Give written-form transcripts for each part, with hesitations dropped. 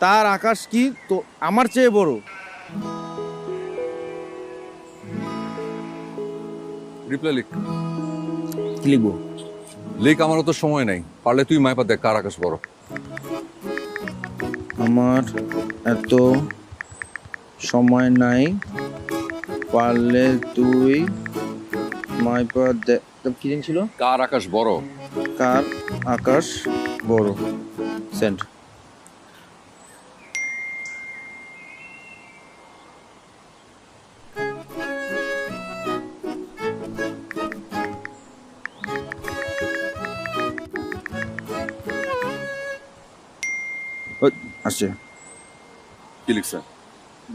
তার আকাশ কি তো আমার চেয়ে বড়? রিপ্লাই লিখ। কি লিখবো? লিখ, আমারও তো সময় নাই, পারলে তুই মাইপা দেখ কার আকাশ বড়। আমার এত সময় নাই, পারলে তুই মাইপা দেখ। কি দিন ছিল? কার আকাশ বড়। কার আকাশ বড়। সেন্ড। আসছে। কি লিখছে?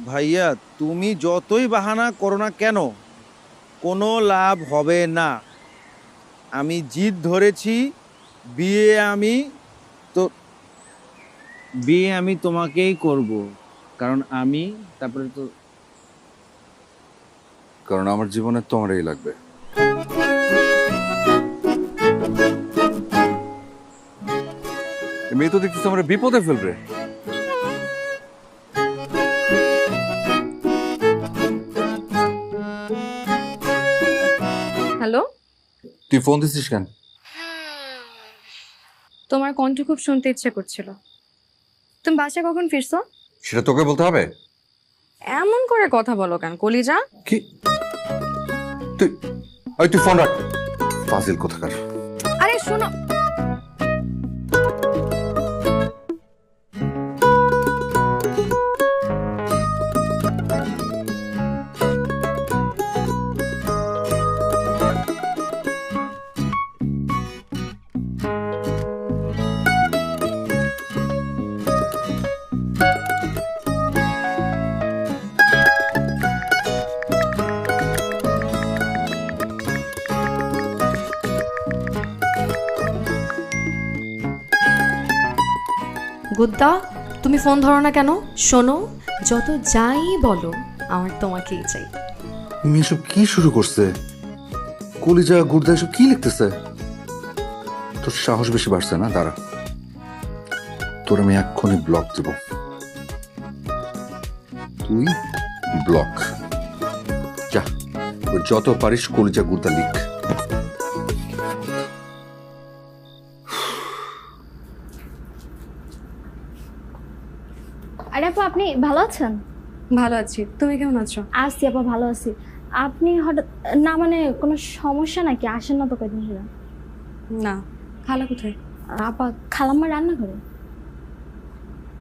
ভাইয়া তুমি যতই বাহানা করো না কেন, কোনো লাভ হবে না। আমি জিদ ধরেছি, বিয়ে আমি তো বিয়ে আমি তোমাকেই করব, কারণ আমি তারপরে তো কারণ আমার জীবনে তোমারই লাগবে। মেয়ে তো দেখতেছে আমরা বিপদে ফেলবে। হ্যালো, তুই ফোন দিছিস কেন? তোমার কণ্ঠ খুব শুনতে ইচ্ছে করছিল। তুমি বাসায় কখন ফিরছো? সেটা তোকে বলতে হবে? এমন করে কথা বলো কেন কলিজা? কি তুই, ওই তুই ফোন রাখ, ফাজিল কোথাকার। আরে শোনো, গুদ্দা তুমি ফোন ধরো না কেন? শোনো, যত যাই বলো আমার তোমাকেই চাই। তুমি এসব কি শুরু করছে? কলিজা গুড়দা এসব কি লিখতেছে? তোর সাহস বেশি বাড়ছে না? দাঁড়া, তোর আমি এক্ষুনি ব্লক দেব। তুই ব্লক যা, ওই যত পারিস কলিজা গুড়দা লিখ। আরে আপু, আপনি ভালো আছেন? ভালো আছি, তুমি কেমন আছো? আছি আপা, ভালো আছি। আপনি হঠাৎ না, মানে কোনো সমস্যা নাকি? আসেন না তো কয়দিন হলো। না, খালা কোথায়? আপা খালাম্মা রান্না করে।